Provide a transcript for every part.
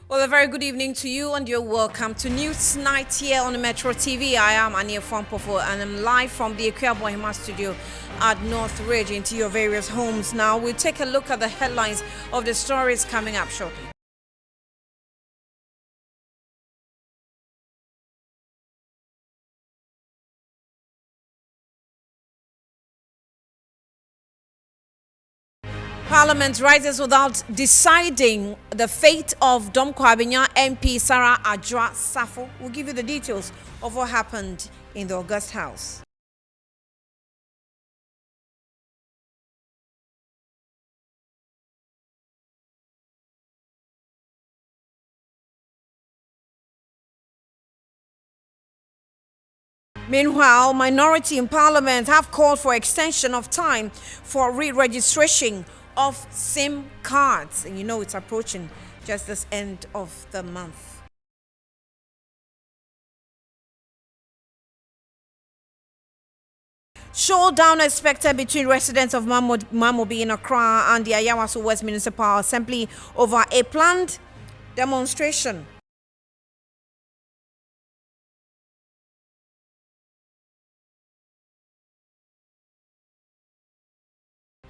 Well, a very good evening to you and you're welcome to News Night here on Metro TV. I am Ania Fampofo and I'm live from the Ekuabohima studio at North Ridge into your various homes. Now, we'll take a look at the headlines of the stories coming up shortly. Parliament rises without deciding the fate of Domko Abinya MP Sarah Adjoa Safo. We'll give you the details of what happened in the August House. Meanwhile, minority in Parliament have called for extension of time for re-registration of SIM cards. And you know it's approaching just this end of the month. Showdown expected between residents of Mammobi in Accra and the Ayawaso West Municipal Assembly over a planned demonstration.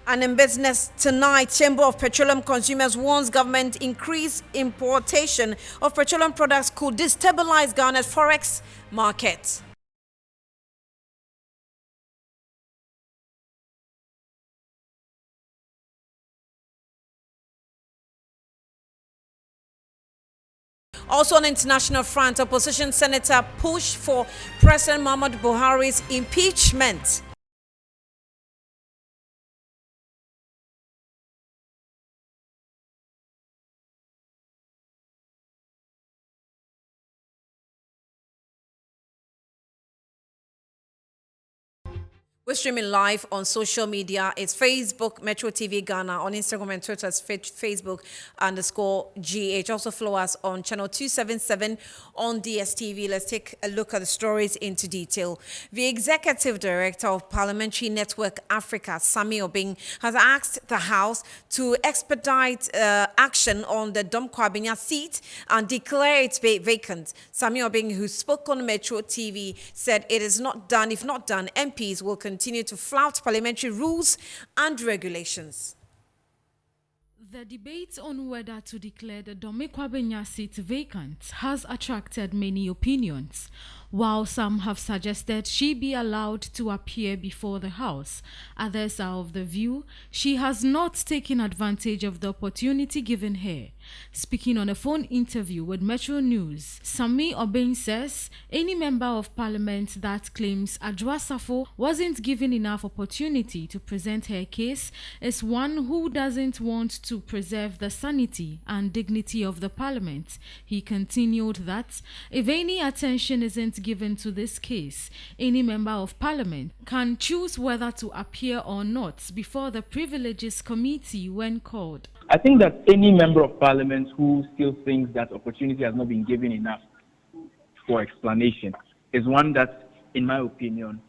And in business tonight, Chamber of Petroleum Consumers warns government increased importation of petroleum products could destabilize Ghana's forex market. Also on international front, opposition senator pushed for President Muhammadu Buhari's impeachment. We're streaming live on social media. It's Facebook, Metro TV Ghana. On Instagram and Twitter, it's Facebook_GH. Also follow us on channel 277 on DSTV. Let's take a look at the stories into detail. The Executive Director of Parliamentary Network Africa, Sammy Obeng, has asked the House to expedite action on the Domko Abinya seat and declare it vacant. Sammy Obeng, who spoke on Metro TV, said it is not done. If not done, MPs will continue to flout parliamentary rules and regulations. The debate on whether to declare the Domko Abinya seat vacant has attracted many opinions. While some have suggested she be allowed to appear before the House, others are of the view she has not taken advantage of the opportunity given her. Speaking on a phone interview with Metro News, Sammy Obeng says any member of parliament that claims Adjoa Safo wasn't given enough opportunity to present her case is one who doesn't want to preserve the sanity and dignity of the parliament. He continued that if any attention isn't given to this case, any member of parliament can choose whether to appear or not before the Privileges Committee when called. I think that any member of parliament who still thinks that opportunity has not been given enough for explanation is one that, in my opinion,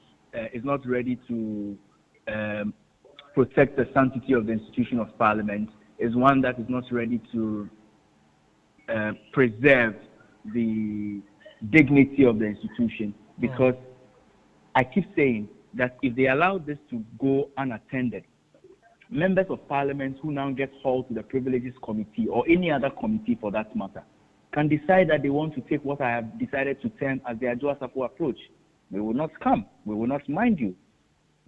is not ready to protect the sanctity of the institution of parliament, is one that is not ready to preserve the dignity of the institution, because I keep saying that if they allow this to go unattended, members of parliament who now get hauled to the Privileges Committee or any other committee for that matter can decide that they want to take what I have decided to term as the Adjoa Safo approach. We will not come. We will not mind you.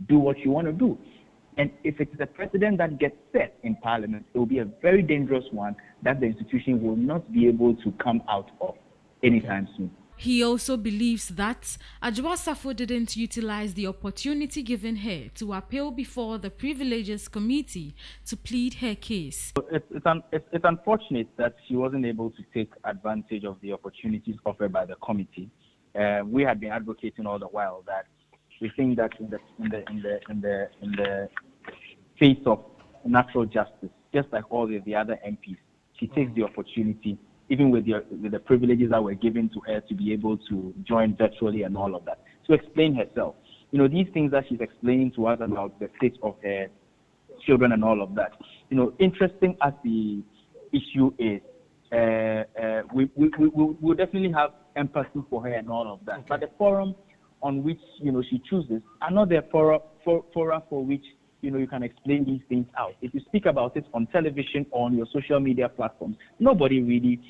Do what you want to do. And if it is a precedent that gets set in parliament, it will be a very dangerous one that the institution will not be able to come out of anytime soon. He also believes that Adjoa Safo didn't utilize the opportunity given her to appeal before the Privileges Committee to plead her case. It's unfortunate that she wasn't able to take advantage of the opportunities offered by the committee. We had been advocating all the while that we think that in the face of natural justice, just like all the other MPs, she takes the opportunity, even with the privileges that were given to her, to be able to join virtually and all of that, to explain herself. You know, these things that she's explaining to us about the state of her children and all of that. You know, interesting as the issue is, we'll definitely have empathy for her and all of that. Okay. But the forum on which she chooses are not the fora for which you can explain these things out. If you speak about it on television or on your social media platforms, nobody really.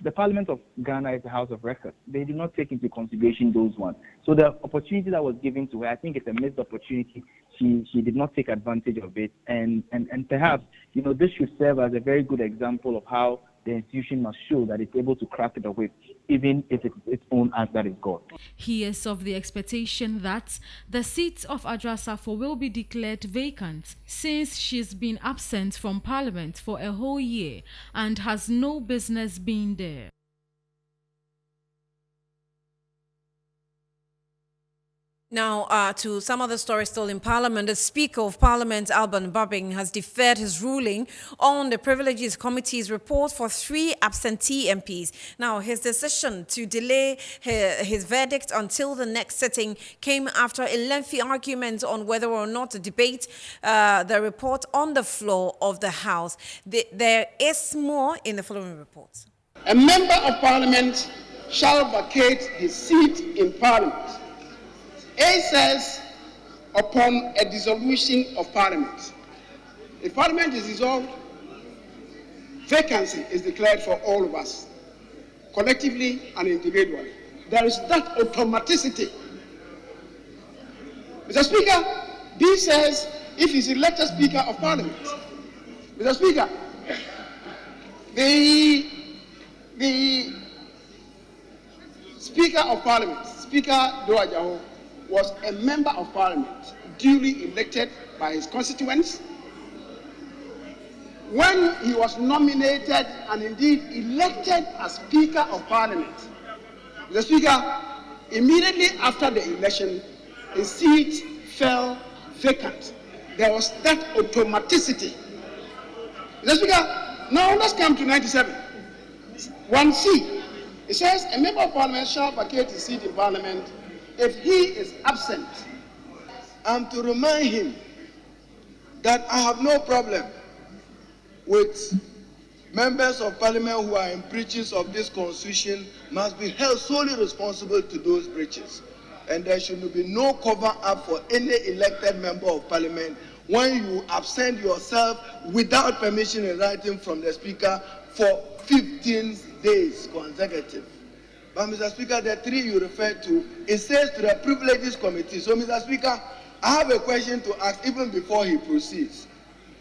The Parliament of Ghana is the House of Records. They do not take into consideration those ones. So the opportunity that was given to her, I think it's a missed opportunity. She did not take advantage of it, and perhaps this should serve as a very good example of how the institution must show that it's able to crack the whip, even if it's its own act that is God. He is of the expectation that the seat of Adrasafo will be declared vacant since she's been absent from Parliament for a whole year and has no business being there. Now, to some other stories still in Parliament, the Speaker of Parliament, Alban Babing, has deferred his ruling on the Privileges Committee's report for 3 absentee MPs. Now, his decision to delay his verdict until the next sitting came after a lengthy argument on whether or not to debate the report on the floor of the House. There is more in the following report. A member of Parliament shall vacate his seat in Parliament. A says, upon a dissolution of Parliament. If Parliament is dissolved, vacancy is declared for all of us, collectively and individually. There is that automaticity. Mr. Speaker, B says, if he's elected Speaker of Parliament, Mr. Speaker, the Speaker of Parliament, Speaker Doajaho, was a member of Parliament, duly elected by his constituents. When he was nominated and indeed elected as Speaker of Parliament, the Speaker, immediately after the election, his seat fell vacant. There was that automaticity. The Speaker, now let's come to 97. 1C. It says, a member of Parliament shall vacate his seat in Parliament if he is absent. I'm to remind him that I have no problem with members of Parliament who are in breaches of this constitution must be held solely responsible to those breaches. And there should be no cover up for any elected member of Parliament when you absent yourself without permission in writing from the Speaker for 15 days consecutive. But Mr. Speaker, the 3 you referred to, it says to the Privileges Committee. So Mr. Speaker, I have a question to ask even before he proceeds.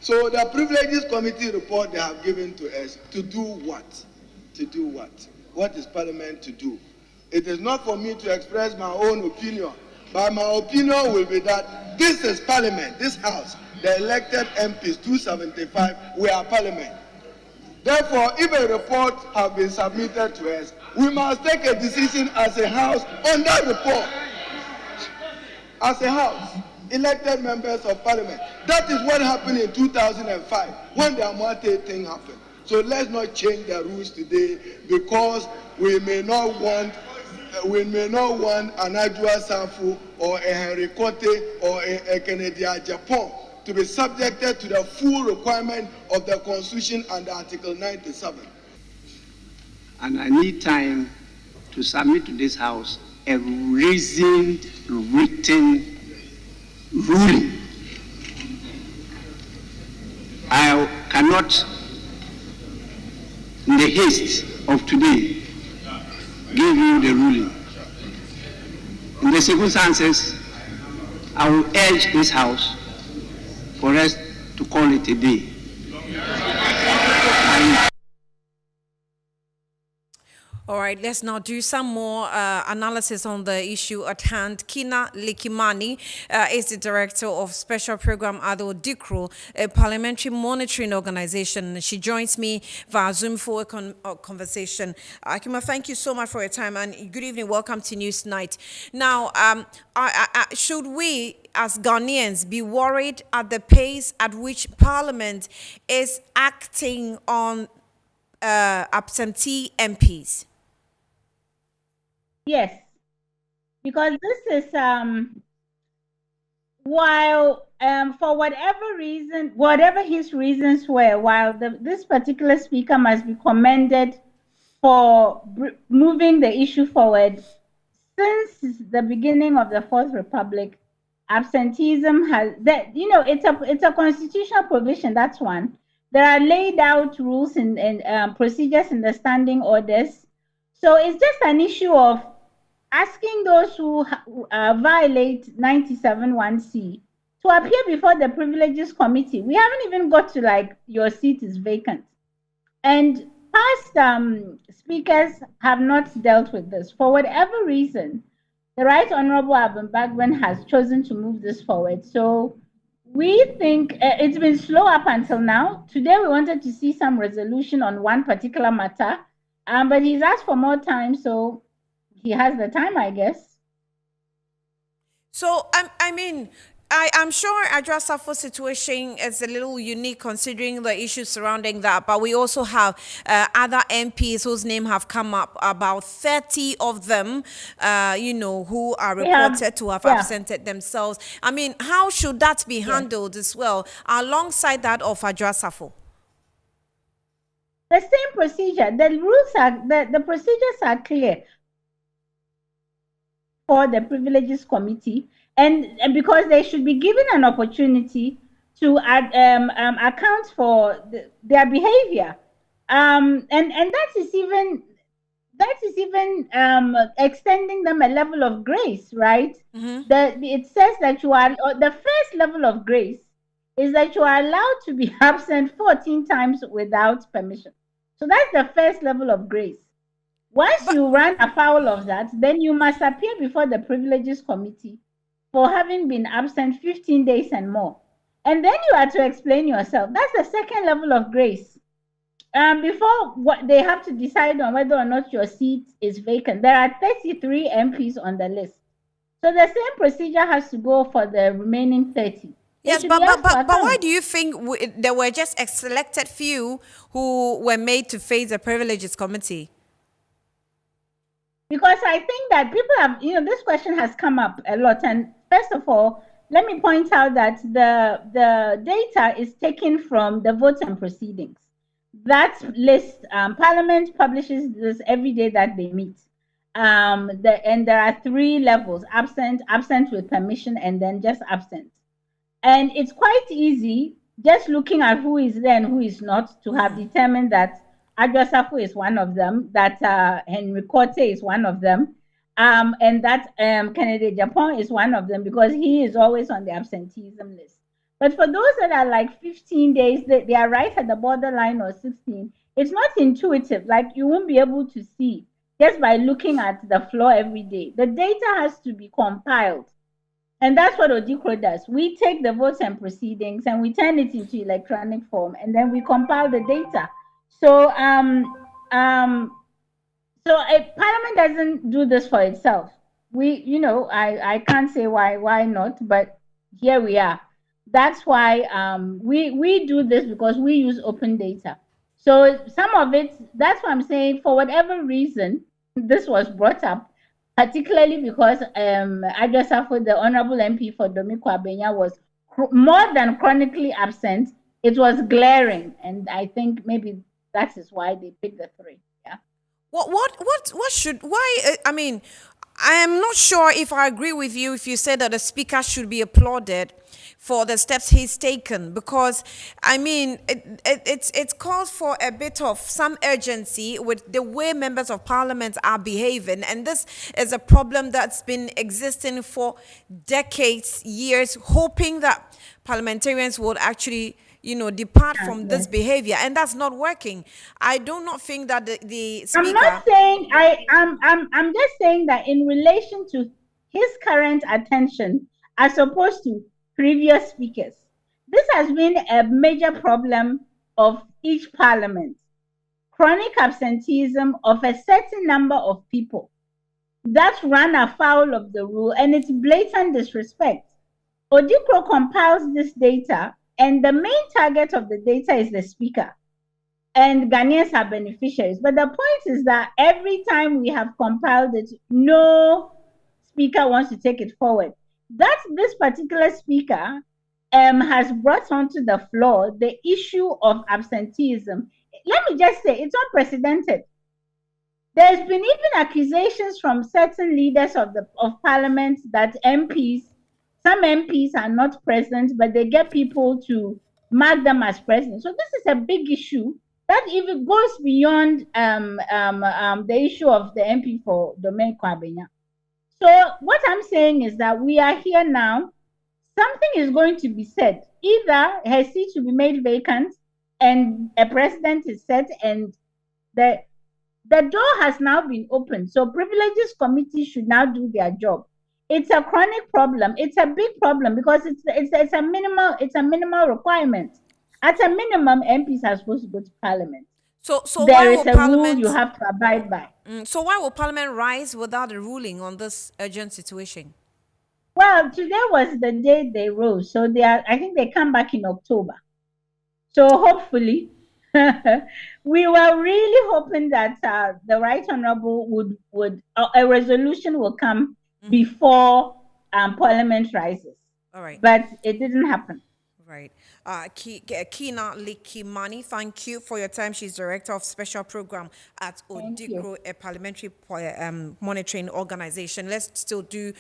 So the Privileges Committee report they have given to us, to do what? To do what? What is Parliament to do? It is not for me to express my own opinion, but my opinion will be that this is Parliament, this House, the elected MPs, 275, we are Parliament. Therefore, if a report has been submitted to us, we must take a decision as a House on that report. As a House, elected members of Parliament. That is what happened in 2005 when the Amwate thing happened. So let's not change the rules today because we may not want an Ajua Sanfu or a Henry Cote or a Kennedy Japan to be subjected to the full requirement of the Constitution under Article 97. And I need time to submit to this House a reasoned, written ruling. I cannot, in the haste of today, give you the ruling. In the circumstances, I will urge this House for us to call it a day. All right, let's now do some more analysis on the issue at hand. Kina Likimani is the director of Special Program Ado Dikro, a parliamentary monitoring organization. She joins me via Zoom for a conversation. Akima, thank you so much for your time and good evening. Welcome to News Night. Now, should we as Ghanaians be worried at the pace at which Parliament is acting on absentee MPs? Yes, because this is while for whatever reason, whatever his reasons were, while this particular speaker must be commended for moving the issue forward, since the beginning of the Fourth Republic, absenteeism has that it's a constitutional provision. That's one. There are laid out rules and procedures in the standing orders. So it's just an issue of asking those who violate 97(1)(c) to appear before the privileges committee. We haven't even got to like your seat is vacant, and past speakers have not dealt with this for whatever reason. The Right Honorable Abeng has chosen to move this forward. So we think it's been slow up until now. Today we wanted to see some resolution on one particular matter, but he's asked for more time, so he has the time, I guess. So, I mean, I'm sure Adra Safo's situation is a little unique considering the issues surrounding that, but we also have other MPs whose name have come up, about 30 of them, who are reported to have absented themselves. I mean, how should that be handled as well, alongside that of Adra Safo? The same procedure. The rules are, the procedures are clear for the privileges committee, and because they should be given an opportunity to account for their behavior, and that is even extending them a level of grace, right? It says that you are the first level of grace is that you are allowed to be absent 14 times without permission. So that's the first level of grace. Once you run afoul of that, then you must appear before the privileges committee for having been absent 15 days and more. And then you are to explain yourself. That's the second level of grace. Before they have to decide on whether or not your seat is vacant. There are 33 MPs on the list. So the same procedure has to go for the remaining 30. Yes, but why do you think there were just a selected few who were made to face the privileges committee? Because I think that people have, this question has come up a lot. And first of all, let me point out that the data is taken from the votes and proceedings. That list, Parliament publishes this every day that they meet. And there are 3 levels: absent, absent with permission, and then just absent. And it's quite easy, just looking at who is there and who is not, to have determined that Adra Safo is one of them, that Henry Korte is one of them, and that Kennedy Japan is one of them, because he is always on the absenteeism list. But for those that are like 15 days, they are right at the borderline, or 16, it's not intuitive. Like, you won't be able to see just by looking at the floor every day. The data has to be compiled. And that's what Odikro does. We take the votes and proceedings and we turn it into electronic form, and then we compile the data. So, Parliament doesn't do this for itself. I can't say why not, but here we are. That's why we do this, because we use open data. So some of it, that's what I'm saying, for whatever reason, this was brought up, particularly because Adra Safo, the Honorable MP for Domi-Kwabenya, was more than chronically absent. It was glaring, and I think maybe that is why they picked the 3. Yeah. I mean, I am not sure if I agree with you if you say that the speaker should be applauded for the steps he's taken, because I mean it's calls for a bit of some urgency with the way members of parliament are behaving, and this is a problem that's been existing for decades, years, hoping that parliamentarians would actually depart from this behavior, and that's not working. I do not think that the speaker. I'm not saying I'm just saying that in relation to his current attention as opposed to previous speakers, this has been a major problem of each parliament. Chronic absenteeism of a certain number of people that run afoul of the rule, and it's blatant disrespect. Odikro compiles this data, and the main target of the data is the speaker, and Ghanaians are beneficiaries. But the point is that every time we have compiled it, no speaker wants to take it forward. That's this particular speaker has brought onto the floor the issue of absenteeism. Let me just say, it's unprecedented. There's been even accusations from certain leaders of parliament that some MPs are not present, but they get people to mark them as present. So this is a big issue that even goes beyond the issue of the MP for Domain Kwabenya. So what I'm saying is that we are here now. Something is going to be said. Either her seat should be made vacant and a president is set, and the door has now been opened. So privileges committee should now do their job. It's a chronic problem. It's a big problem because it's a minimal requirement. At a minimum, MPs are supposed to go to parliament. So there is a rule you have to abide by. So why will Parliament rise without a ruling on this urgent situation? Well, today was the day they rose, so I think they come back in October. So hopefully, we were really hoping that the Right Honourable would a resolution will come before Parliament rises. All right, but it didn't happen. Right. Kina Likimani, thank you for your time. She's Director of Special Program at Odikro, a parliamentary monitoring organization. Let's still do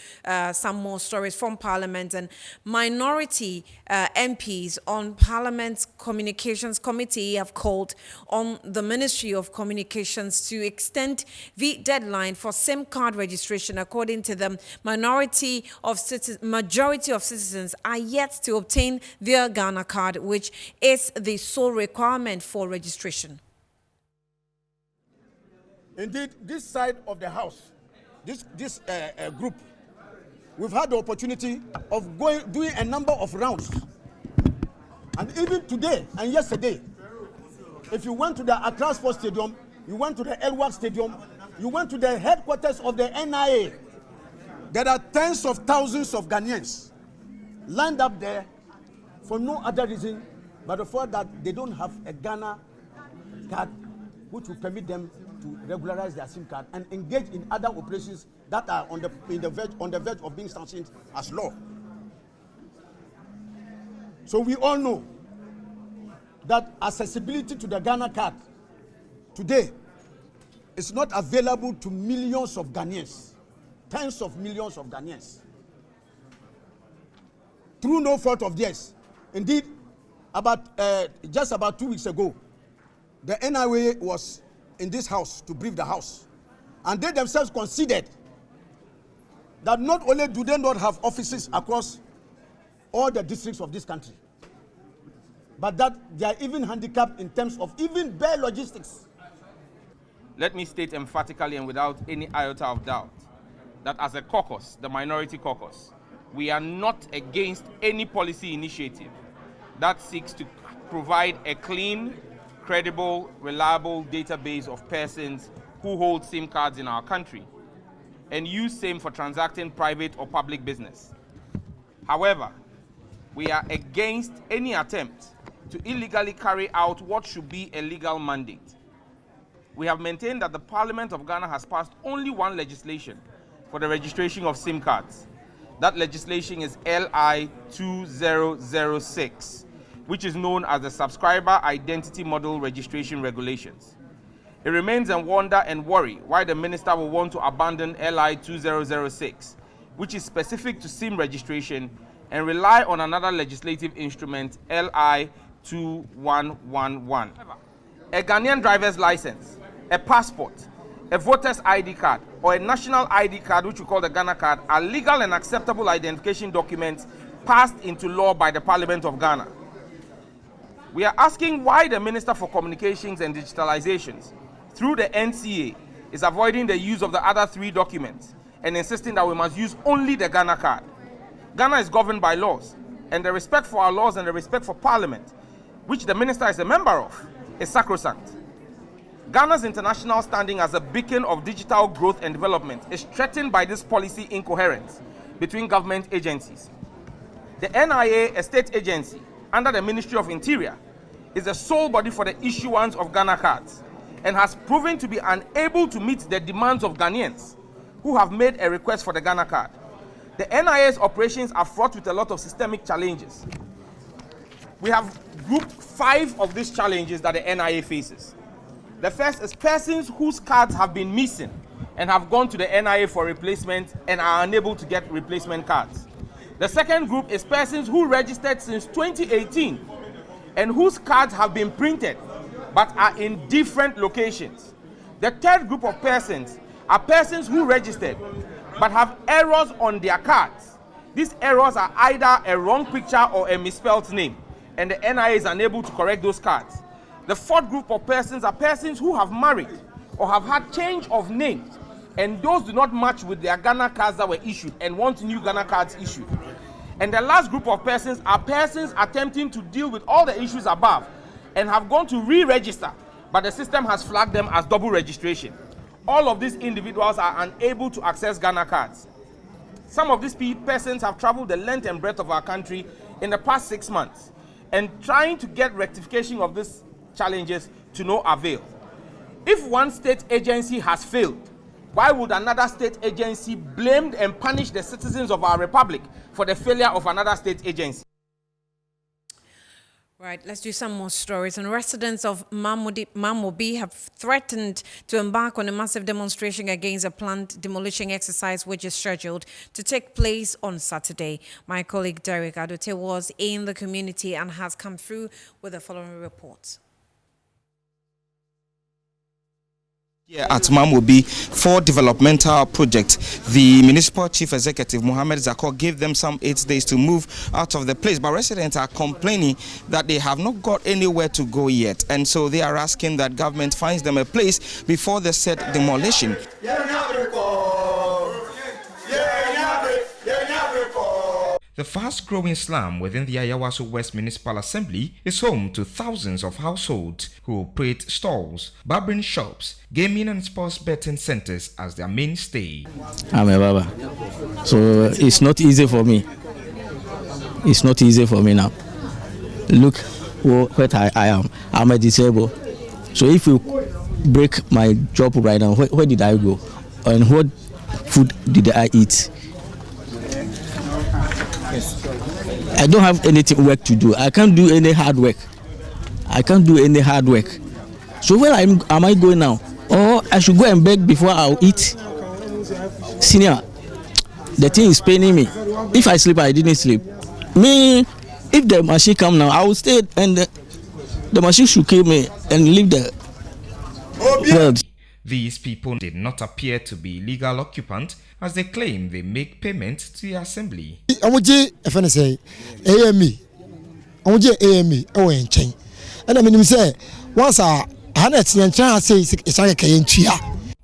some more stories from Parliament. And minority MPs on Parliament's Communications Committee have called on the Ministry of Communications to extend the deadline for SIM card registration. According to them, majority of citizens are yet to obtain their Ghana card, which is the sole requirement for registration. Indeed, this side of the house, this group, we've had the opportunity of doing a number of rounds. And even today and yesterday, if you went to the Accra Sports Stadium, you went to the Elwak Stadium, you went to the headquarters of the NIA, there are tens of thousands of Ghanaians lined up there for no other reason but the fact that they don't have a Ghana card which will permit them to regularize their SIM card and engage in other operations that are on the verge of being sanctioned as law. So we all know that accessibility to the Ghana card today is not available to millions of Ghanaians, tens of millions of Ghanaians, through no fault of theirs. Indeed, just about 2 weeks ago, the NIA was in this house to brief the house, and they themselves considered that not only do they not have offices across all the districts of this country, but that they are even handicapped in terms of even bare logistics. Let me state emphatically and without any iota of doubt that as a caucus, the minority caucus, we are not against any policy initiative that seeks to provide a clean, credible, reliable database of persons who hold SIM cards in our country and use SIM for transacting private or public business. However, we are against any attempt to illegally carry out what should be a legal mandate. We have maintained that the Parliament of Ghana has passed only one legislation for the registration of SIM cards. That legislation is LI 2006, which is known as the Subscriber Identity Model Registration Regulations. It remains a wonder and worry why the minister will want to abandon LI 2006, which is specific to SIM registration, and rely on another legislative instrument, LI 2111. A Ghanaian driver's license, a passport, a voter's ID card, or a national ID card, which we call the Ghana card, are legal and acceptable identification documents passed into law by the Parliament of Ghana. We are asking why the Minister for Communications and Digitalizations, through the NCA, is avoiding the use of the other three documents and insisting that we must use only the Ghana card. Ghana is governed by laws, and the respect for our laws and the respect for Parliament, which the Minister is a member of, is sacrosanct. Ghana's international standing as a beacon of digital growth and development is threatened by this policy incoherence between government agencies. The NIA, a state agency under the Ministry of Interior, is the sole body for the issuance of Ghana cards and has proven to be unable to meet the demands of Ghanaians who have made a request for the Ghana card. The NIA's operations are fraught with a lot of systemic challenges. We have grouped 5 of these challenges that the NIA faces. The first is persons whose cards have been missing and have gone to the NIA for replacement and are unable to get replacement cards. The second group is persons who registered since 2018 and whose cards have been printed but are in different locations. The third group of persons are persons who registered but have errors on their cards. These errors are either a wrong picture or a misspelled name, and the NIA is unable to correct those cards. The fourth group of persons are persons who have married or have had change of names, and those do not match with their Ghana cards that were issued and want new Ghana cards issued. And the last group of persons are persons attempting to deal with all the issues above and have gone to re-register, but the system has flagged them as double registration. All of these individuals are unable to access Ghana cards. Some of these persons have traveled the length and breadth of our country in the past 6 months and trying to get rectification of these challenges to no avail. If one state agency has failed, why would another state agency blame and punish the citizens of our republic for the failure of another state agency? Right, let's do some more stories. And residents of Mammobi have threatened to embark on a massive demonstration against a planned demolition exercise which is scheduled to take place on Saturday. My colleague Derek Adote was in the community and has come through with the following reports. Here at Mammobi for developmental project, the municipal chief executive Mohammed Zakor gave them some 8 days to move out of the place, but residents are complaining that they have not got anywhere to go yet, and so they are asking that government finds them a place before the said demolition. The fast-growing slum within the Ayawaso West Municipal Assembly is home to thousands of households who operate stalls, barbering shops, gaming and sports betting centers as their mainstay. I'm a barber, so it's not easy for me. It's not easy for me now. Look what I am. I'm a disabled. So if you break my job right now, where did I go? And what food did I eat? I don't have anything work to do. I can't do any hard work. So where am I going now? Or I should go and beg before I'll eat? Senior, the thing is paining me. If I sleep, I didn't sleep. Me, if the machine come now, I will stay and the machine should kill me and leave the world. These people did not appear to be legal occupants, as they claim they make payment to the assembly.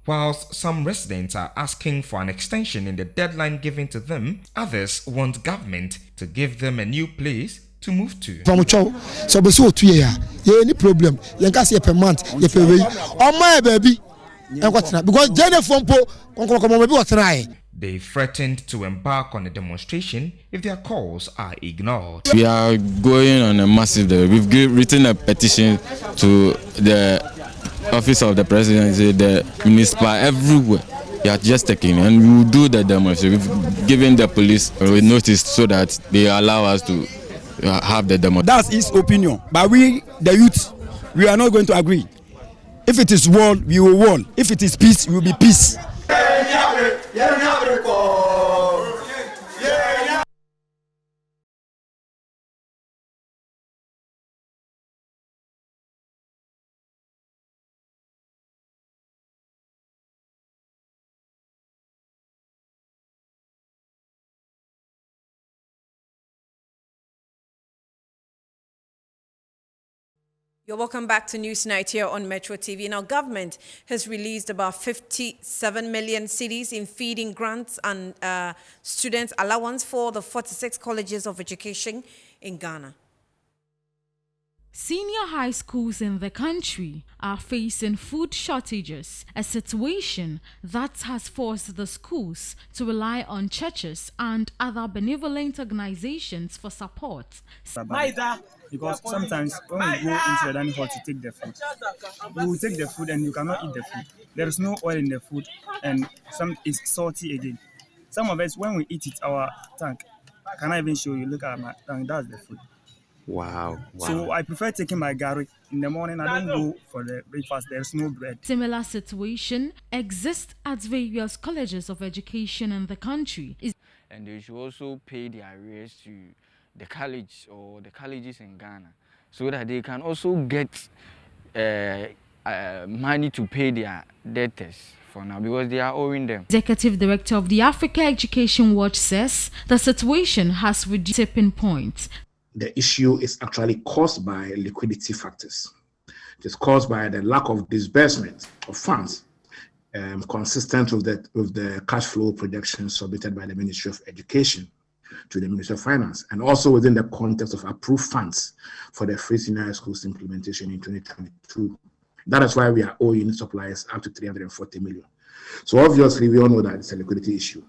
Whilst some residents are asking for an extension in the deadline given to them, others want government to give them a new place to move to. So any problem, you can see per month, you pay. Oh my baby. Because they threatened to embark on a demonstration if their calls are ignored. We are going on a massive day. We've written a petition to the office of the presidency, the municipal, everywhere. We are just taking, and we will do the demonstration. We've given the police a notice so that they allow us to have the demonstration. That's his opinion. But we, the youth, we are not going to agree. If it is war, we will war. If it is peace, we will be peace. You're welcome back to News Night here on Metro TV. Now, government has released about 57 million cedis in feeding grants and student allowance for the 46 colleges of education in Ghana. Senior high schools in the country are facing food shortages, a situation that has forced the schools to rely on churches and other benevolent organizations for support. Because sometimes when we go into the dining hall to take the food, we will take the food and you cannot eat the food. There is no oil in the food and some is salty again. Some of us, when we eat it, our tank, can I even show you? Look at my tank, that's the food. Wow. So I prefer taking my gari in the morning. I don't go for the breakfast. There's no bread. Similar situation exists at various colleges of education in the country. And they should also pay their arrears to the college or the colleges in Ghana so that they can also get money to pay their debtors for now because they are owing them. Executive Director of the Africa Education Watch says the situation has reached a tipping point. The issue is actually caused by liquidity factors. It is caused by the lack of disbursement of funds consistent with the cash flow projections submitted by the Ministry of Education to the Ministry of Finance, and also within the context of approved funds for the free senior high schools implementation in 2022. That is why we are owing suppliers up to 340 million. So obviously, we all know that it's a liquidity issue.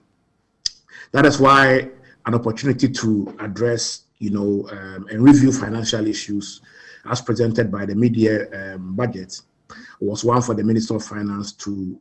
That is why an opportunity to address, and review financial issues as presented by the mid-year budget was one for the Minister of Finance to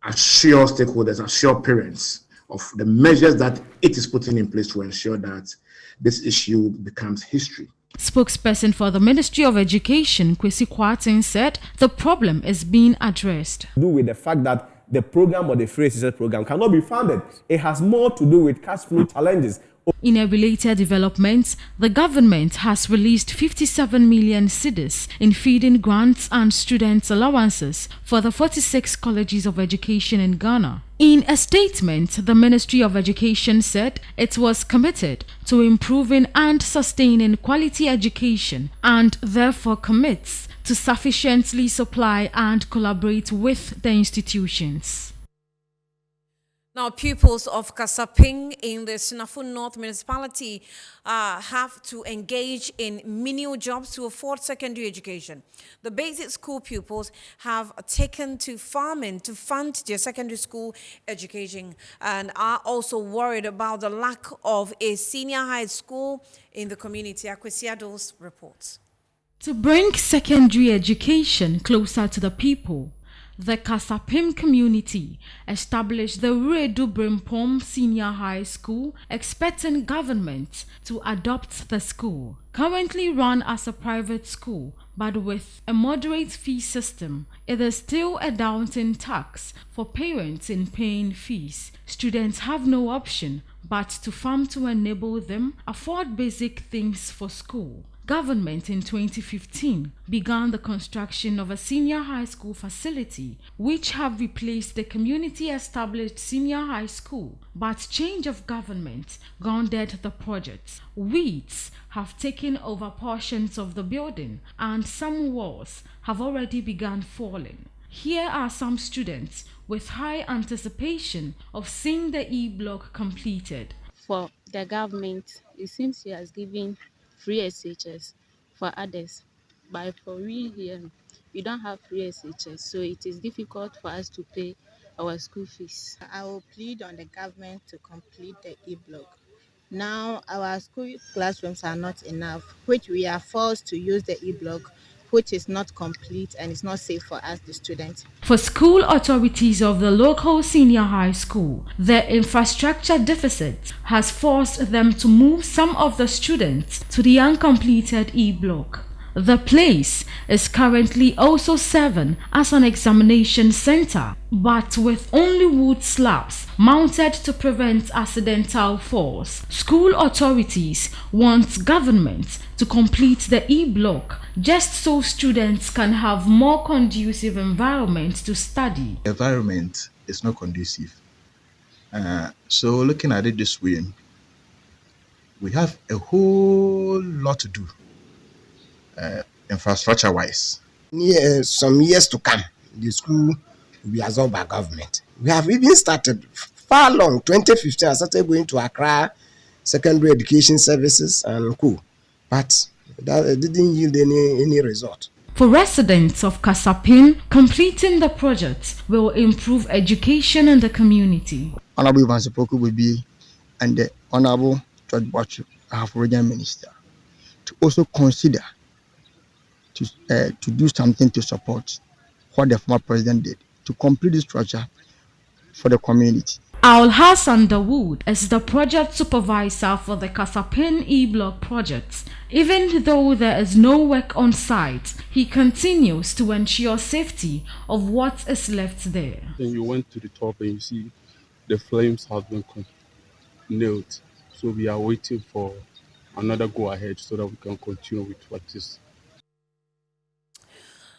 assure stakeholders, assure parents of the measures that it is putting in place to ensure that this issue becomes history. Spokesperson for the Ministry of Education, Kwesi Kwarteng, said the problem is being addressed. Do with the fact that the program or the free research program cannot be funded. It has more to do with cash flow challenges. In a related development, the government has released 57 million cedis in feeding grants and student allowances for the 46 colleges of education in Ghana. In a statement, the Ministry of Education said it was committed to improving and sustaining quality education and therefore commits to sufficiently supply and collaborate with the institutions. Now, pupils of Kasaping in the Sinafun North Municipality have to engage in menial jobs to afford secondary education. The basic school pupils have taken to farming to fund their secondary school education and are also worried about the lack of a senior high school in the community. Akwesiado's reports. To bring secondary education closer to the people, the Kasapim community established the Uredu Brimpom Senior High School, expecting government to adopt the school. Currently run as a private school, but with a moderate fee system, it is still a daunting tax for parents in paying fees. Students have no option but to farm to enable them afford basic things for school. Government in 2015 began the construction of a senior high school facility which have replaced the community established senior high school, but change of government grounded the project. Weeds have taken over portions of the building and some walls have already begun falling. Here are some students with high anticipation of seeing the E-block completed. For the government, it seems she has given free SHS for others, but for we here, we don't have free SHS, so it is difficult for us to pay our school fees. I will plead on the government to complete the E-block. Now, our school classrooms are not enough, which we are forced to use the E-block, which is not complete and is not safe for us, the students. For school authorities of the local senior high school, the infrastructure deficit has forced them to move some of the students to the uncompleted E-block. The place is currently also serving as an examination center, but with only wood slabs mounted to prevent accidental falls. School authorities want government to complete the E-block just so students can have more conducive environment to study. The environment is not conducive. So looking at it this way, we have a whole lot to do. Infrastructure-wise. Some years to come, the school will be absorbed by government. We have even started far long, 2015, I started going to Accra secondary education services and co. But that didn't yield any result. For residents of Kasapin, completing the project will improve education in the community. Honorable Ivan Sepoku will be, and the Honorable George Bachu, our foreign minister, to also consider to do something to support what the former president did, to complete this structure for the community. Al Hassan Dawood is the project supervisor for the Kasapin E-Block project. Even though there is no work on site, he continues to ensure safety of what is left there. Then you went to the top and you see the flames have been nailed. So we are waiting for another go ahead so that we can continue with what is.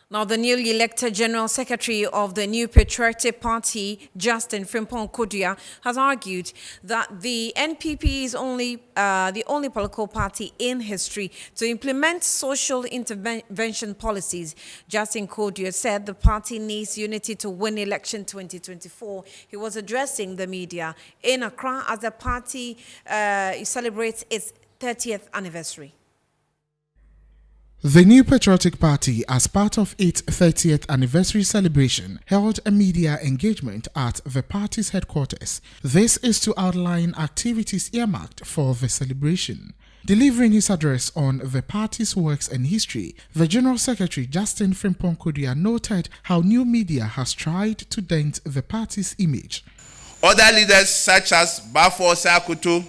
Now, the newly elected General Secretary of the new Patriotic Party, Justin Frimpong Kodia, has argued that the NPP is the only political party in history to implement social intervention policies. Justin Kodia said the party needs unity to win election 2024. He was addressing the media in Accra as the party celebrates its 30th anniversary. The new Patriotic Party, as part of its 30th anniversary celebration, held a media engagement at the party's headquarters. This is to outline activities earmarked for the celebration. Delivering his address on the party's works and history, the General Secretary Justin Frimpong Kodia noted how new media has tried to dent the party's image. Other leaders such as Bafo Sakuto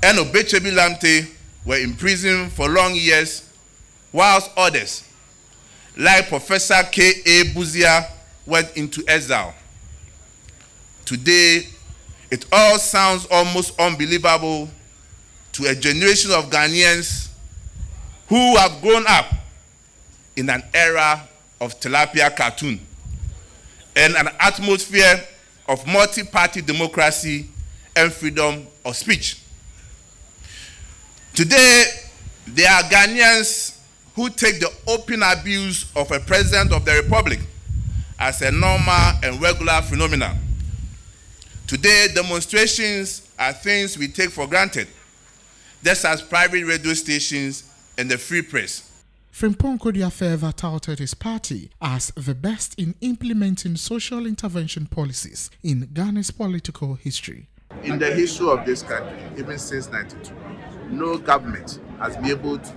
and Obechebi Lamte were imprisoned for long years, whilst others, like Professor K.A. Buzia, went into exile. Today, it all sounds almost unbelievable to a generation of Ghanaians who have grown up in an era of tilapia cartoon and an atmosphere of multi-party democracy and freedom of speech. Today, there are Ghanaians who take the open abuse of a president of the republic as a normal and regular phenomenon. Today, demonstrations are things we take for granted, just as private radio stations and the free press. Frimpong Kodia further touted his party as the best in implementing social intervention policies in Ghana's political history. In the history of this country, even since 92, no government has been able to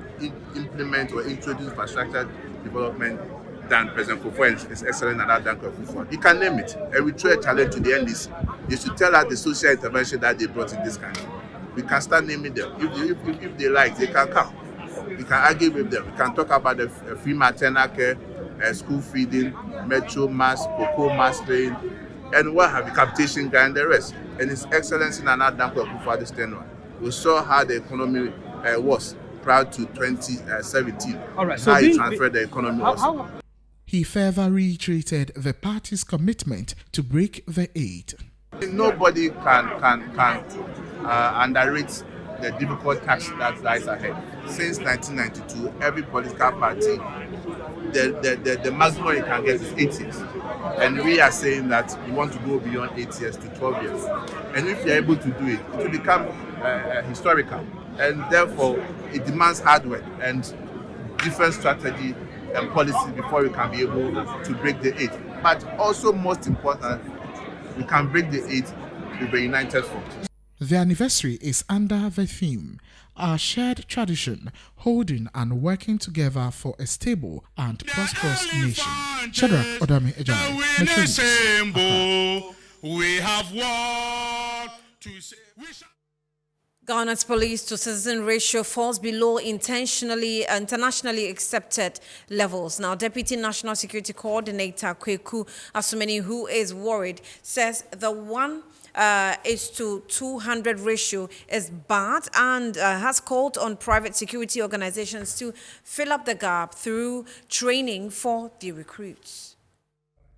implement or introduce infrastructure development than President Kufuor and His Excellency Nana Dankwa Akufo-Addo. You can name it, and we throw a challenge to the NDC. They should tell us the social intervention that they brought in this country. We can start naming them. If they like, they can come. We can argue with them. We can talk about the free maternal care, school feeding, metro mass, cocoa mass paying, and what have you, capitation guy and the rest. And His Excellency Nana Dankwa Akufo-Addo's tenure. We saw how the economy was prior to 2017. All right, so how he transferred the economy was. He further reiterated the party's commitment to break the eight. Nobody can underrate the difficult task that lies ahead. Since 1992, every political party, the maximum you can get is 8 years. And we are saying that we want to go beyond 8 years to 12 years. And if you're able to do it, it will become historical. And therefore, it demands hard work and different strategy and policy before we can be able to break the eight. But also, most important, we can break the eight with a united front. The anniversary is under the theme, Our Shared Tradition, Holding and Working Together for a Stable and Prosperous Nation. Shadrach Odame Ejai, Metro News. We have what to say. Ghana's police-to-citizen ratio falls below internationally accepted levels. Now, Deputy National Security Coordinator Kweku Asumeni, who is worried, says the 1:200 ratio is bad and has called on private security organizations to fill up the gap through training for the recruits.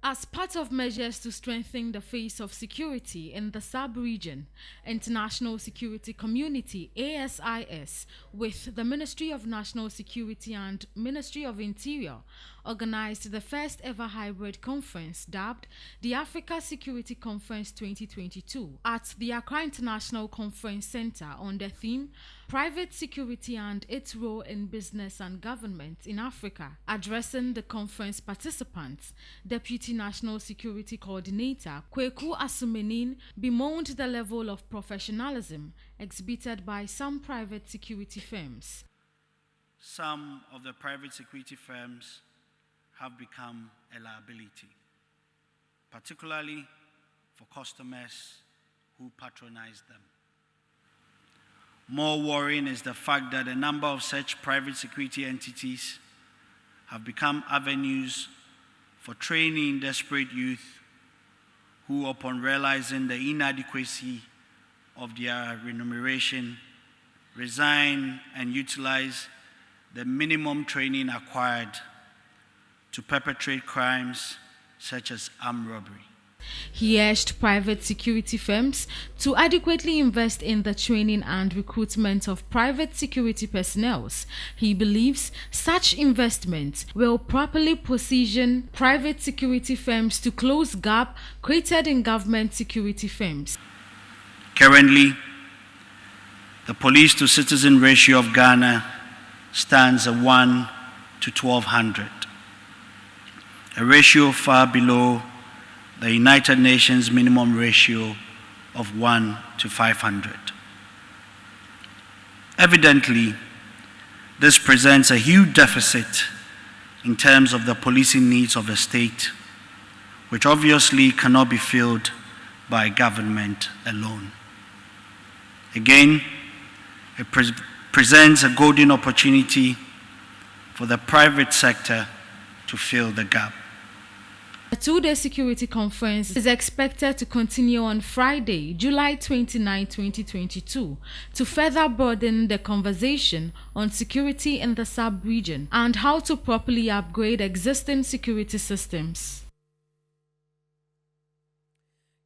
As part of measures to strengthen the face of security in the sub-region, International Security Community, ASIS, with the Ministry of National Security and Ministry of Interior, organized the first ever hybrid conference dubbed the Africa Security Conference 2022 at the Accra International Conference Center on the theme Private Security and its Role in Business and Government in Africa. Addressing the conference participants, Deputy National Security Coordinator Kweku Asumeni bemoaned the level of professionalism exhibited by some private security firms. Some of the private security firms have become a liability, particularly for customers who patronize them. More worrying is the fact that a number of such private security entities have become avenues for training desperate youth who, upon realizing the inadequacy of their remuneration, resign and utilize the minimum training acquired to perpetrate crimes such as armed robbery. He urged private security firms to adequately invest in the training and recruitment of private security personnel. He believes such investments will properly position private security firms to close gap created in government security firms. Currently, the police to citizen ratio of Ghana stands at 1 to 1,200, a ratio far below the United Nations minimum ratio of 1 to 500. Evidently, this presents a huge deficit in terms of the policing needs of the state, which obviously cannot be filled by government alone. Again, it presents a golden opportunity for the private sector to fill the gap. A two-day security conference is expected to continue on Friday, July 29, 2022, to further broaden the conversation on security in the sub-region and how to properly upgrade existing security systems.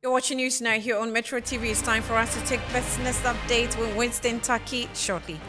You're watching News Now here on Metro TV. It's time for us to take business updates with Winston Taki shortly.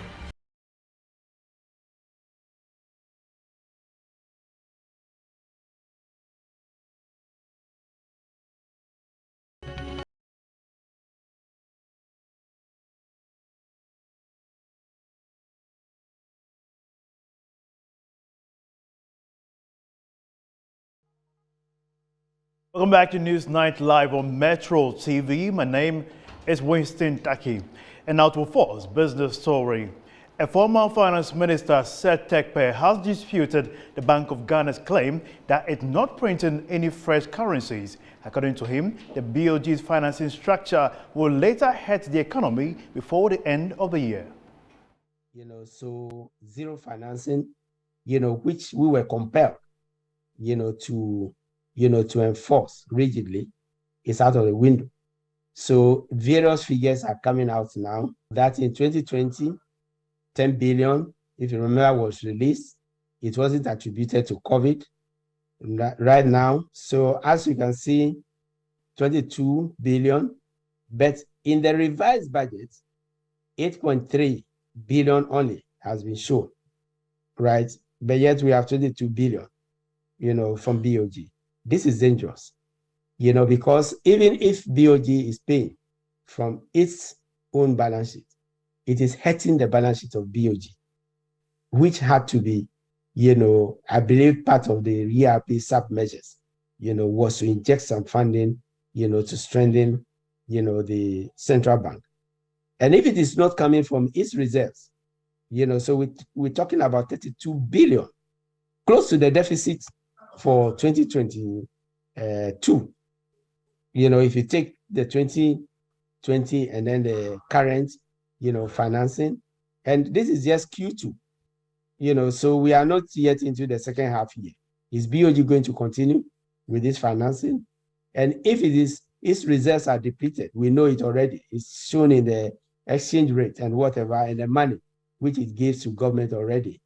Welcome back to News Night Live on Metro TV. My name is Winston Taki. And now to a first business story. A former finance minister, Seth Tekpe, has disputed the Bank of Ghana's claim that it's not printing any fresh currencies. According to him, the BOG's financing structure will later hurt the economy before the end of the year. So zero financing, which we were compelled, to enforce rigidly, is out of the window. So various figures are coming out now that in 2020, 10 billion, if you remember, was released. It wasn't attributed to COVID right now. So as you can see, 22 billion, but in the revised budget, 8.3 billion only has been shown, right? But yet we have 22 billion, from BOG. This is dangerous, because even if BOG is paying from its own balance sheet, it is hurting the balance sheet of BOG, which had to be, I believe part of the ERP sub measures, was to inject some funding, to strengthen, the central bank. And if it is not coming from its reserves, so we're talking about 32 billion, close to the deficit for 2022. If you take the 2020 and then the current, financing, and this is just Q2, so we are not yet into the second half year. Is BOG going to continue with this financing? And if it is, its reserves are depleted, we know it already. It's shown in the exchange rate and whatever, and the money which it gives to government already.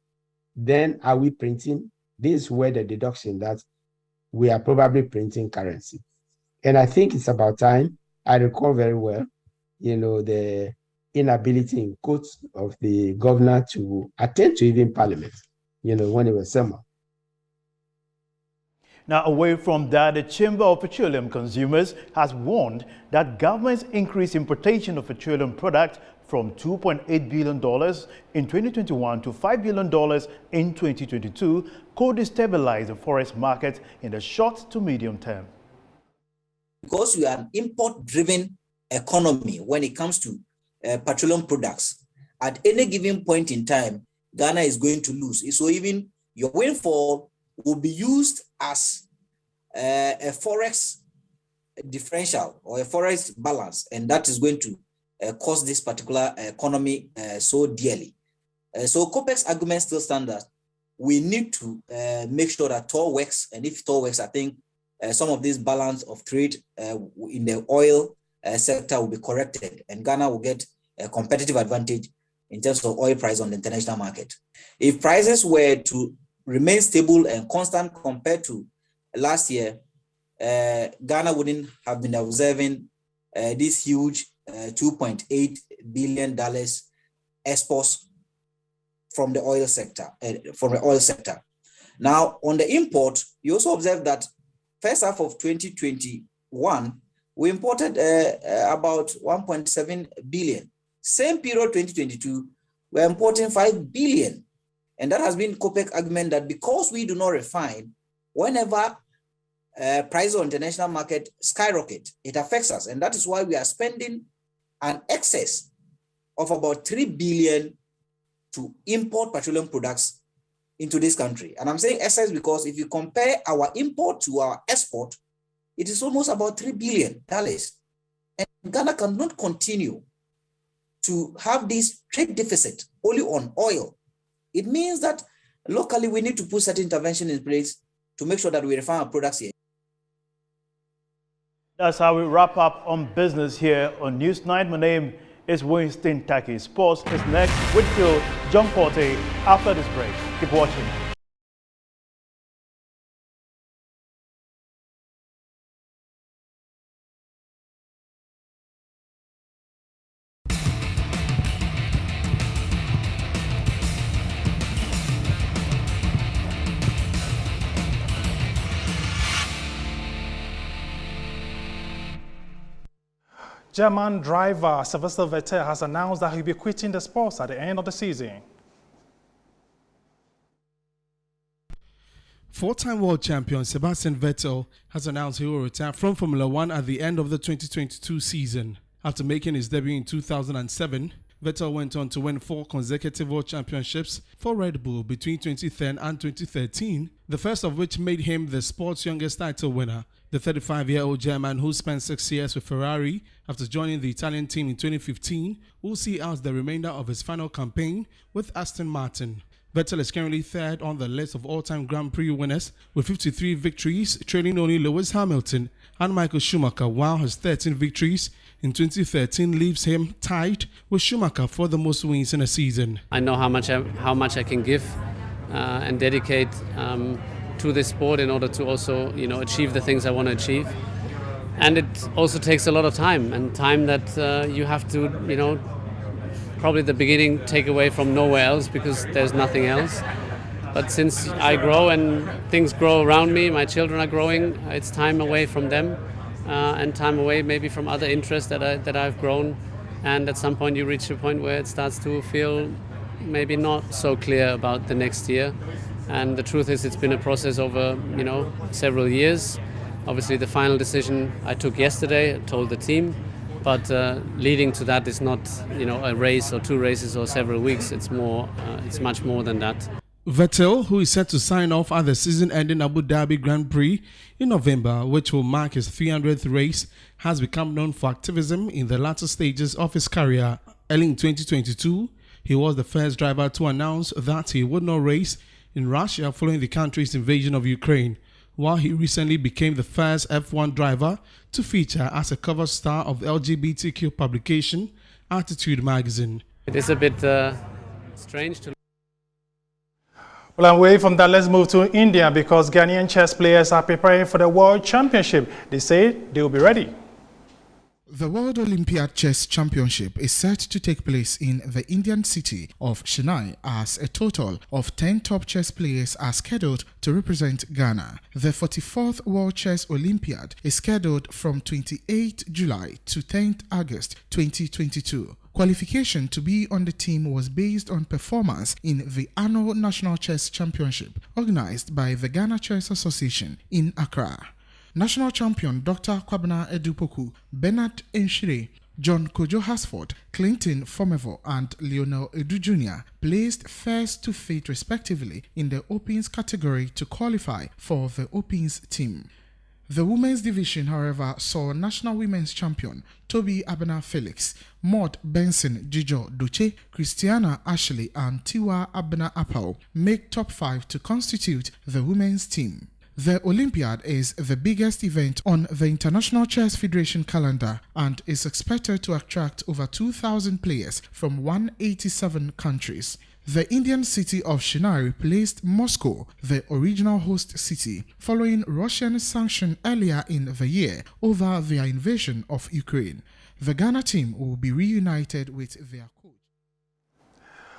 Then are we printing? This is where the deduction that we are probably printing currency. And I think it's about time. I recall very well, the inability in quotes of the governor to attend to even parliament, when it was summer. Now, away from that, the Chamber of Petroleum Consumers has warned that government's increased importation of petroleum products from $2.8 billion in 2021 to $5 billion in 2022 could destabilize the forex market in the short to medium term. Because we are an import-driven economy when it comes to petroleum products, at any given point in time, Ghana is going to lose. So even your windfall will be used as a forex differential or a forest balance, and that is going to cost this particular economy so dearly. So COPEC's argument still stands that we need to make sure that TOR works, and if TOR works, I think some of this balance of trade in the oil sector will be corrected, and Ghana will get a competitive advantage in terms of oil price on the international market. If prices were to remain stable and constant compared to last year, Ghana wouldn't have been observing this huge $2.8 billion exports from the oil sector. Now, on the import, you also observe that first half of 2021, we imported about 1.7 billion. Same period, 2022, we're importing 5 billion. And that has been COPEC argument that because we do not refine, whenever prices on international market skyrocket, it affects us. And that is why we are spending an excess of about 3 billion to import petroleum products into this country. And I'm saying excess because if you compare our import to our export, it is almost about $3 billion. And Ghana cannot continue to have this trade deficit only on oil. It means that locally we need to put certain intervention in place to make sure that we refine our products here. That's how we wrap up on business here on Newsnight. My name is Winston Taki. Sports is next with John Forte after this break. Keep watching. German driver Sylvester Vettel has announced that he'll be quitting the sports at the end of the season. Four-time world champion Sebastian Vettel has announced he will retire from Formula One at the end of the 2022 season. After making his debut in 2007, Vettel went on to win 4 consecutive world championships for Red Bull between 2010 and 2013, the first of which made him the sport's youngest title winner. The 35-year-old German, who spent 6 years with Ferrari after joining the Italian team in 2015, will see out the remainder of his final campaign with Aston Martin. Vettel is currently third on the list of all-time Grand Prix winners with 53 victories, trailing only Lewis Hamilton and Michael Schumacher, while his 13 victories in 2013 leaves him tied with Schumacher for the most wins in a season. I know how much I can give and dedicate to this sport in order to also, achieve the things I want to achieve. And it also takes a lot of time, and time that you have to, probably at the beginning take away from nowhere else because there's nothing else. But since I grow and things grow around me, my children are growing, it's time away from them and time away maybe from other interests that I've grown. And at some point you reach a point where it starts to feel maybe not so clear about the next year. And the truth is, it's been a process over, several years. Obviously, the final decision I took yesterday, I told the team, but leading to that is not, a race or 2 races or several weeks. It's more, it's much more than that. Vettel, who is set to sign off at the season-ending Abu Dhabi Grand Prix in November, which will mark his 300th race, has become known for activism in the latter stages of his career. Early in 2022, he was the first driver to announce that he would not race in Russia following the country's invasion of Ukraine, while he recently became the first F1 driver to feature as a cover star of the LGBTQ publication Attitude magazine. It is a bit strange to... Well, away from that, let's move to India because Ghanaian chess players are preparing for the World Championship. They say they will be ready. The World Olympiad Chess Championship is set to take place in the Indian city of Chennai as a total of 10 top chess players are scheduled to represent Ghana. The 44th World Chess Olympiad is scheduled from 28 July to 10th August 2022. Qualification to be on the team was based on performance in the annual National Chess Championship organized by the Ghana Chess Association in Accra. National champion Dr. Kwabena Edupoku, Bernard Enshire, John Kojo Hasford, Clinton Fomevo, and Lionel Edu Jr. placed first to fifth respectively in the Opens category to qualify for the Opens team. The women's division, however, saw national women's champion Toby Abena Felix, Maud Benson Jijo Doche, Christiana Ashley and Tiwa Abena Apao make top 5 to constitute the women's team. The Olympiad is the biggest event on the International Chess Federation calendar and is expected to attract over 2,000 players from 187 countries. The Indian city of Chennai replaced Moscow, the original host city, following Russian sanction earlier in the year over their invasion of Ukraine. The Ghana team will be reunited with their coach.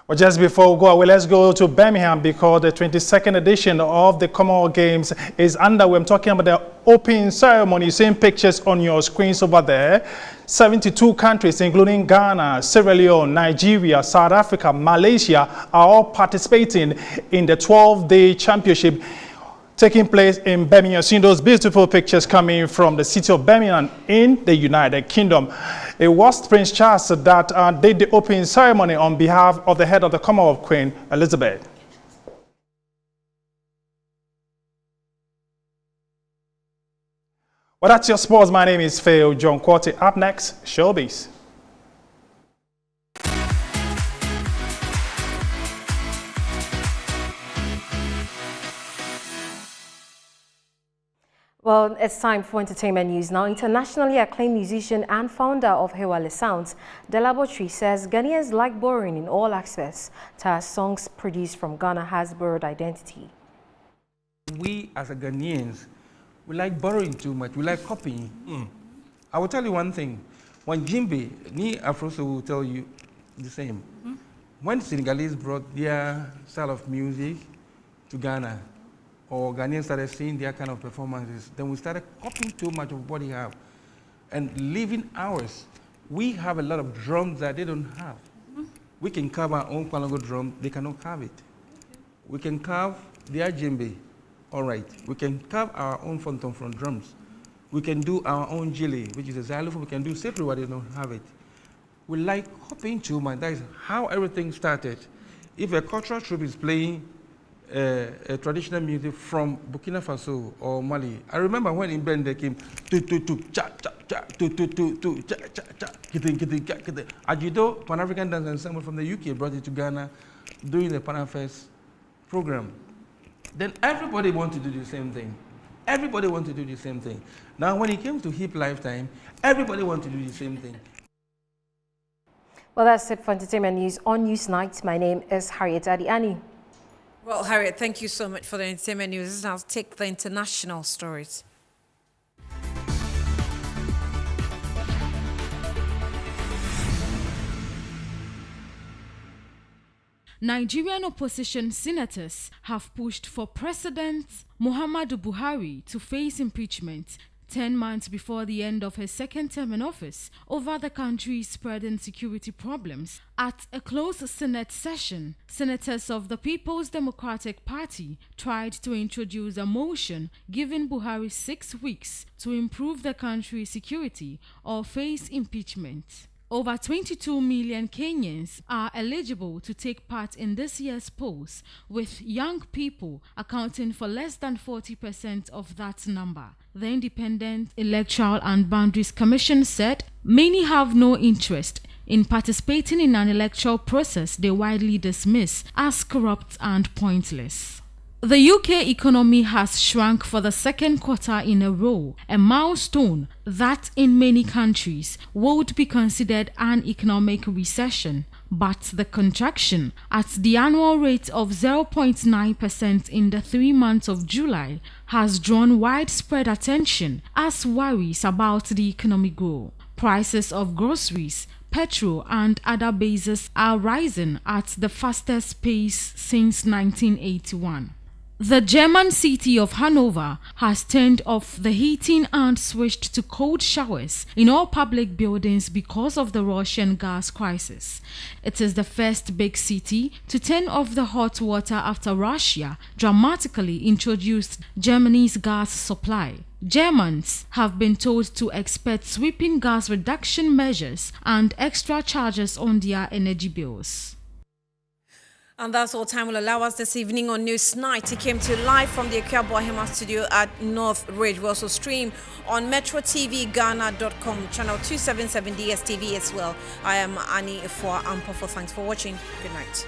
Well, just before we go away, let's go to Birmingham because the 22nd edition of the Commonwealth Games is underway. I'm talking about the opening ceremony. You're seeing pictures on your screens over there. 72 countries, including Ghana, Sierra Leone, Nigeria, South Africa, Malaysia, are all participating in the 12-day championship taking place in Birmingham. You're seeing those beautiful pictures coming from the city of Birmingham in the United Kingdom. It was Prince Charles that did the opening ceremony on behalf of the head of the Commonwealth, Queen Elizabeth. Well, that's your sports. My name is Phil John Quarty. Up next, Showbiz. Well, it's time for entertainment news now. Internationally acclaimed musician and founder of Hewale Sounds, Delabotri says Ghanaians like borrowing in all aspects. Ta's songs produced from Ghana has borrowed identity. We as a Ghanaians, we like borrowing too much. We like copying. I will tell you one thing. When Jimbe, Ni Afroso will tell you the same. When Senegalese brought their style of music to Ghana, or Ghanaians started seeing their kind of performances, then we started copying too much of what they have and leaving ours. We have a lot of drums that they don't have. We can carve our own Kwalango drum, they cannot carve it. We can carve their djembe, all right. We can carve our own fonton from drums. We can do our own jili, which is a xylophone. We can do setru, but they don't have it. We like copying too much. That is how everything started. If a cultural troupe is playing a traditional music from Burkina Faso or Mali. I remember when in Bende came Ajido, Pan-African Dance Ensemble from the UK brought it to Ghana during the Pan-Affairs program. Then everybody wanted to do the same thing. Everybody wanted to do the same thing. Now when it came to Hip Lifetime, everybody wanted to do the same thing. Well, that's it for entertainment news on Newsnight. My name is Harriet Adiani. Well, Harriet, thank you so much for the entertainment news. Now take the international stories. Nigerian opposition senators have pushed for President Muhammadu Buhari to face impeachment 10 months before the end of his second term in office over the country's spreading security problems. At a closed Senate session, senators of the People's Democratic Party tried to introduce a motion giving Buhari 6 weeks to improve the country's security or face impeachment. Over 22 million Kenyans are eligible to take part in this year's polls, with young people accounting for less than 40% of that number. The Independent Electoral and Boundaries Commission said many have no interest in participating in an electoral process they widely dismiss as corrupt and pointless. The UK economy has shrunk for the second quarter in a row, a milestone that in many countries would be considered an economic recession. But the contraction at the annual rate of 0.9% in the 3 months of July has drawn widespread attention as worries about the economy grow. Prices of groceries, petrol and other bases are rising at the fastest pace since 1981. The German city of Hanover has turned off the heating and switched to cold showers in all public buildings because of the Russian gas crisis. It is the first big city to turn off the hot water after Russia dramatically introduced Germany's gas supply. Germans have been told to expect sweeping gas reduction measures and extra charges on their energy bills. And that's all time will allow us this evening on News Night. It came to you live from the Akua Bohema studio at North Ridge. We also stream on metrotvghana.com, channel 277 DSTV as well. I am Annie for Ampofo. Thanks for watching. Good night.